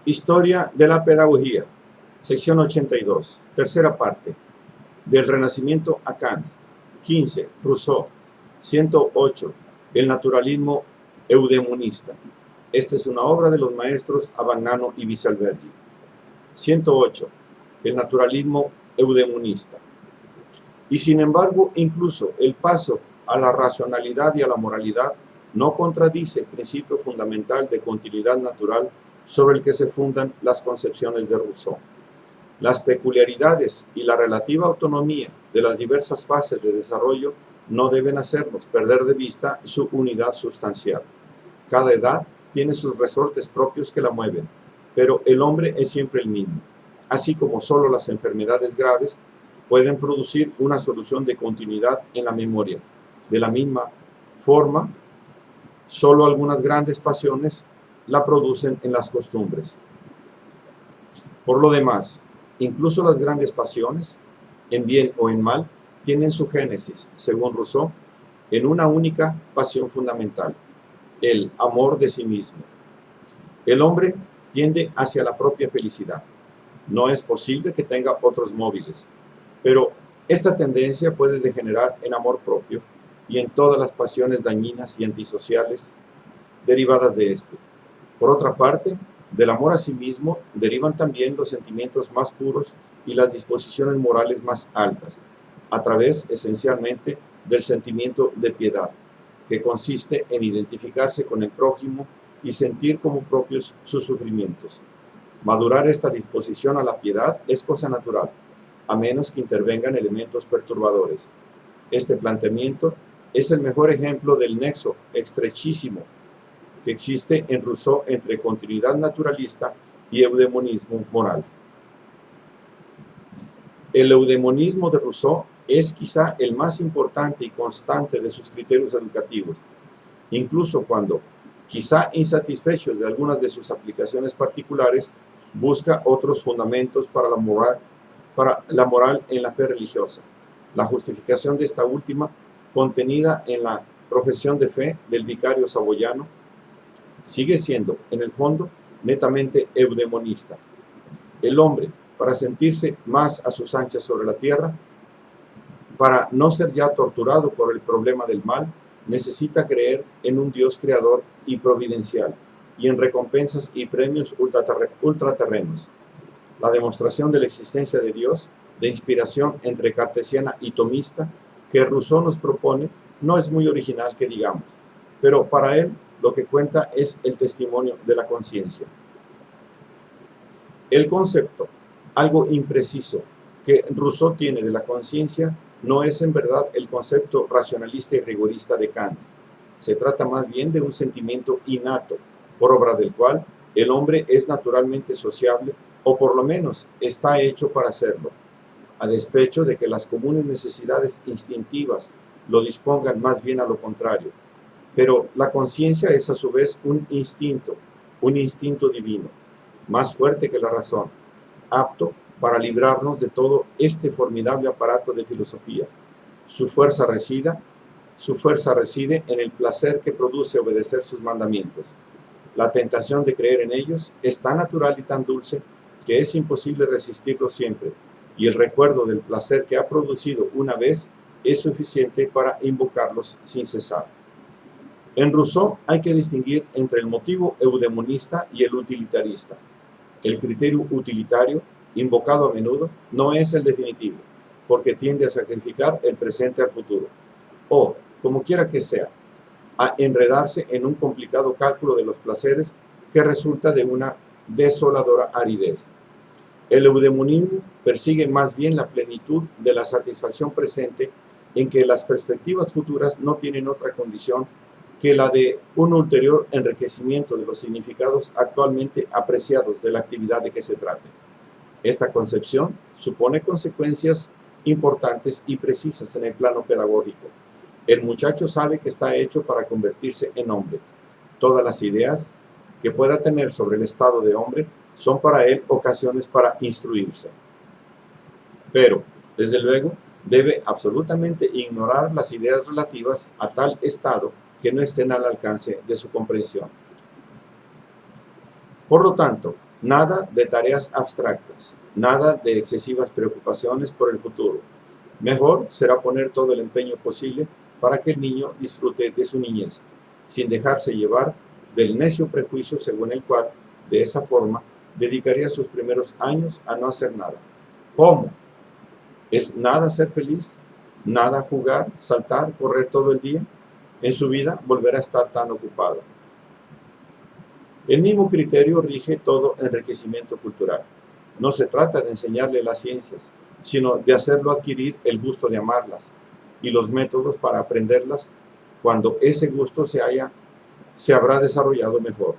Historia de la Pedagogía, sección 82, tercera parte, del Renacimiento a Kant. 15. Rousseau. 108. El naturalismo eudemonista. Esta es una obra de los maestros Abagnano y Visalvergi. 108. El naturalismo eudemonista. Y sin embargo, incluso el paso a la racionalidad y a la moralidad no contradice el principio fundamental de continuidad natural sobre el que se fundan las concepciones de Rousseau. Las peculiaridades y la relativa autonomía de las diversas fases de desarrollo no deben hacernos perder de vista su unidad sustancial. Cada edad tiene sus resortes propios que la mueven, pero el hombre es siempre el mismo, así como solo las enfermedades graves pueden producir una solución de continuidad en la memoria. De la misma forma, solo algunas grandes pasiones la producen en las costumbres. Por lo demás, incluso las grandes pasiones, en bien o en mal, tienen su génesis, según Rousseau, en una única pasión fundamental, el amor de sí mismo. El hombre tiende hacia la propia felicidad. No es posible que tenga otros móviles, pero esta tendencia puede degenerar en amor propio y en todas las pasiones dañinas y antisociales derivadas de este. Por otra parte, del amor a sí mismo derivan también los sentimientos más puros y las disposiciones morales más altas, a través esencialmente del sentimiento de piedad, que consiste en identificarse con el prójimo y sentir como propios sus sufrimientos. Madurar esta disposición a la piedad es cosa natural, a menos que intervengan elementos perturbadores. Este planteamiento es el mejor ejemplo del nexo estrechísimo que existe en Rousseau entre continuidad naturalista y eudemonismo moral. El eudemonismo de Rousseau es quizá el más importante y constante de sus criterios educativos, incluso cuando, quizá insatisfechos de algunas de sus aplicaciones particulares, busca otros fundamentos para la moral en la fe religiosa. La justificación de esta última, contenida en la profesión de fe del vicario saboyano, sigue siendo, en el fondo, netamente eudemonista. El hombre, para sentirse más a sus anchas sobre la tierra, para no ser ya torturado por el problema del mal, necesita creer en un Dios creador y providencial, y en recompensas y premios ultraterrenos. La demostración de la existencia de Dios, de inspiración entre cartesiana y tomista, que Rousseau nos propone, no es muy original que digamos, pero para él lo que cuenta es el testimonio de la conciencia. El concepto, algo impreciso, que Rousseau tiene de la conciencia no es en verdad el concepto racionalista y rigorista de Kant. Se trata más bien de un sentimiento innato, por obra del cual el hombre es naturalmente sociable, o por lo menos está hecho para hacerlo, a despecho de que las comunes necesidades instintivas lo dispongan más bien a lo contrario. Pero la conciencia es a su vez un instinto divino, más fuerte que la razón, apto para librarnos de todo este formidable aparato de filosofía. Su fuerza reside en el placer que produce obedecer sus mandamientos. La tentación de creer en ellos es tan natural y tan dulce que es imposible resistirlo siempre, y el recuerdo del placer que ha producido una vez es suficiente para invocarlos sin cesar. En Rousseau hay que distinguir entre el motivo eudemonista y el utilitarista. El criterio utilitario, invocado a menudo, no es el definitivo, porque tiende a sacrificar el presente al futuro, o, como quiera que sea, a enredarse en un complicado cálculo de los placeres que resulta de una desoladora aridez. El eudemonismo persigue más bien la plenitud de la satisfacción presente, en que las perspectivas futuras no tienen otra condición que la de un ulterior enriquecimiento de los significados actualmente apreciados de la actividad de que se trate. Esta concepción supone consecuencias importantes y precisas en el plano pedagógico. El muchacho sabe que está hecho para convertirse en hombre. Todas las ideas que pueda tener sobre el estado de hombre son para él ocasiones para instruirse. Pero, desde luego, debe absolutamente ignorar las ideas relativas a tal estado que no estén al alcance de su comprensión. Por lo tanto, Nada de tareas abstractas, nada de excesivas preocupaciones por el futuro. Mejor será poner todo el empeño posible para que el niño disfrute de su niñez, sin dejarse llevar del necio prejuicio según el cual, de esa forma, dedicaría sus primeros años a no hacer nada. ¿Cómo? ¿Es nada ser feliz? ¿Nada jugar, saltar, correr todo el día? En su vida volverá a estar tan ocupado. El mismo criterio rige todo enriquecimiento cultural. No se trata de enseñarle las ciencias, sino de hacerlo adquirir el gusto de amarlas y los métodos para aprenderlas cuando ese gusto se habrá desarrollado mejor.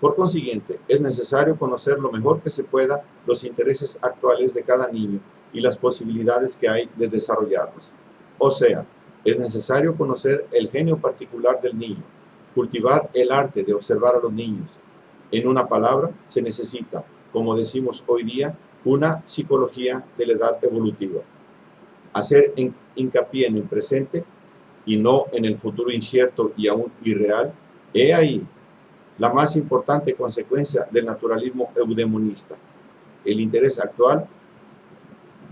Por consiguiente, es necesario conocer lo mejor que se pueda los intereses actuales de cada niño y las posibilidades que hay de desarrollarlos. O sea, es necesario conocer el genio particular del niño, cultivar el arte de observar a los niños. En una palabra, se necesita, como decimos hoy día, una psicología de la edad evolutiva. Hacer hincapié en el presente y no en el futuro incierto y aún irreal, he ahí la más importante consecuencia del naturalismo eudemonista. El interés actual,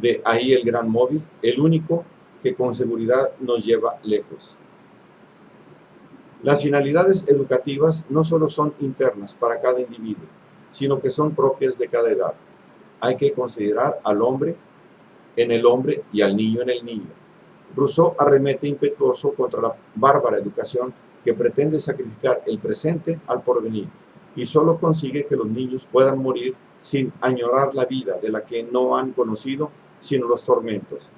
de ahí el gran móvil, el único que con seguridad nos lleva lejos. Las finalidades educativas no solo son internas para cada individuo, sino que son propias de cada edad. Hay que considerar al hombre en el hombre y al niño en el niño. Rousseau arremete impetuoso contra la bárbara educación que pretende sacrificar el presente al porvenir y solo consigue que los niños puedan morir sin añorar la vida de la que no han conocido sino los tormentos.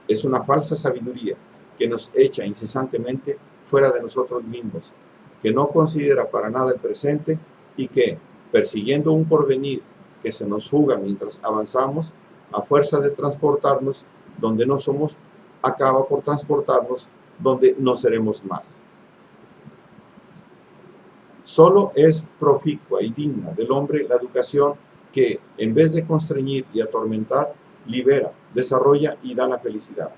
Es una falsa sabiduría que nos echa incesantemente fuera de nosotros mismos, que no considera para nada el presente y que, persiguiendo un porvenir que se nos fuga mientras avanzamos, a fuerza de transportarnos donde no somos, acaba por transportarnos donde no seremos más. Solo es proficua y digna del hombre la educación que, en vez de constreñir y atormentar, libera, desarrolla y da la felicidad.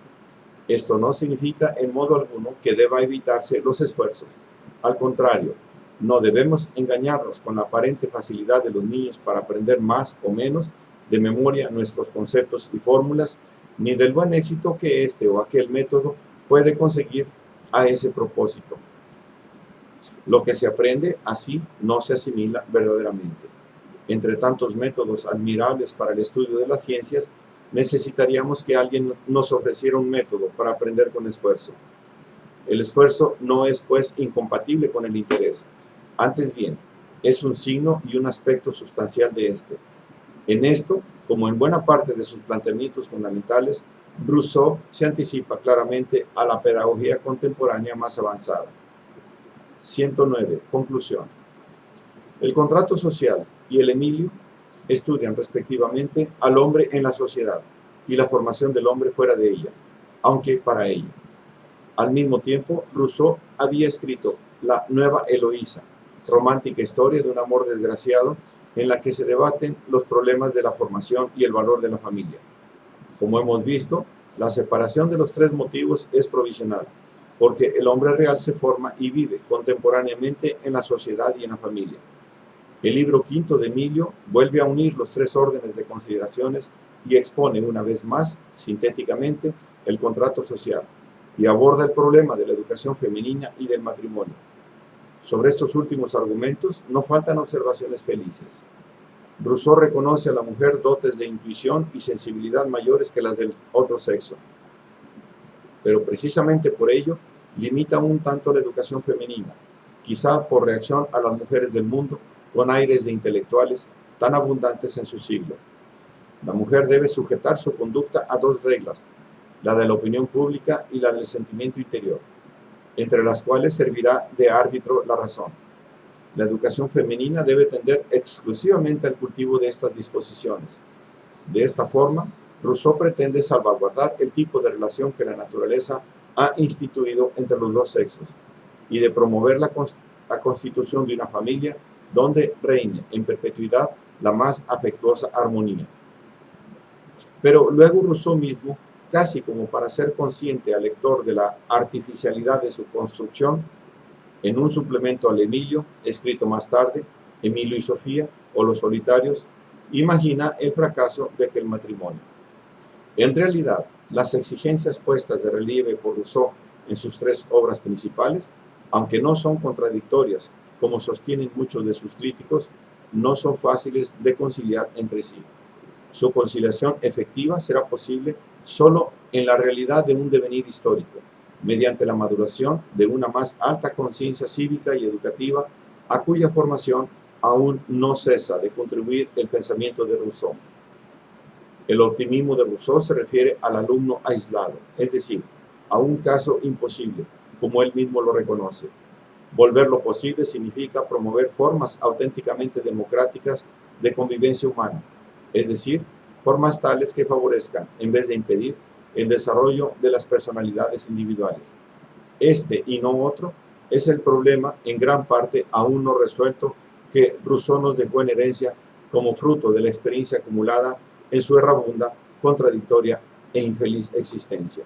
Esto no significa en modo alguno que deba evitarse los esfuerzos. Al contrario, no debemos engañarnos con la aparente facilidad de los niños para aprender más o menos de memoria nuestros conceptos y fórmulas, ni del buen éxito que este o aquel método puede conseguir a ese propósito. Lo que se aprende así no se asimila verdaderamente. Entre tantos métodos admirables para el estudio de las ciencias, necesitaríamos que alguien nos ofreciera un método para aprender con esfuerzo. El esfuerzo no es, pues, incompatible con el interés. Antes bien, es un signo y un aspecto sustancial de este. En esto, como en buena parte de sus planteamientos fundamentales, Rousseau se anticipa claramente a la pedagogía contemporánea más avanzada. 109. Conclusión. El contrato social y el Emilio estudian respectivamente al hombre en la sociedad y la formación del hombre fuera de ella, aunque para ella. Al mismo tiempo, Rousseau había escrito la Nueva Eloísa, romántica historia de un amor desgraciado en la que se debaten los problemas de la formación y el valor de la familia. Como hemos visto, la separación de los tres motivos es provisional, porque el hombre real se forma y vive contemporáneamente en la sociedad y en la familia. El libro quinto de Emilio vuelve a unir los tres órdenes de consideraciones y expone una vez más, sintéticamente, el contrato social y aborda el problema de la educación femenina y del matrimonio. Sobre estos últimos argumentos no faltan observaciones felices. Rousseau reconoce a la mujer dotes de intuición y sensibilidad mayores que las del otro sexo, pero precisamente por ello limita un tanto la educación femenina, quizá por reacción a las mujeres del mundo con aires de intelectuales tan abundantes en su siglo. La mujer debe sujetar su conducta a dos reglas, la de la opinión pública y la del sentimiento interior, entre las cuales servirá de árbitro la razón. La educación femenina debe tender exclusivamente al cultivo de estas disposiciones. De esta forma, Rousseau pretende salvaguardar el tipo de relación que la naturaleza ha instituido entre los dos sexos y de promover la constitución de una familia donde reine en perpetuidad la más afectuosa armonía. Pero luego Rousseau mismo, casi como para ser consciente al lector de la artificialidad de su construcción, en un suplemento al Emilio, escrito más tarde, Emilio y Sofía o Los Solitarios, imagina el fracaso de aquel matrimonio. En realidad, las exigencias puestas de relieve por Rousseau en sus tres obras principales, aunque no son contradictorias, como sostienen muchos de sus críticos, no son fáciles de conciliar entre sí. Su conciliación efectiva será posible solo en la realidad de un devenir histórico, mediante la maduración de una más alta conciencia cívica y educativa, a cuya formación aún no cesa de contribuir el pensamiento de Rousseau. El optimismo de Rousseau se refiere al alumno aislado, es decir, a un caso imposible, como él mismo lo reconoce. Volver lo posible significa promover formas auténticamente democráticas de convivencia humana, es decir, formas tales que favorezcan, en vez de impedir, el desarrollo de las personalidades individuales. Este y no otro es el problema, en gran parte aún no resuelto, que Rousseau nos dejó en herencia como fruto de la experiencia acumulada en su errabunda, contradictoria e infeliz existencia.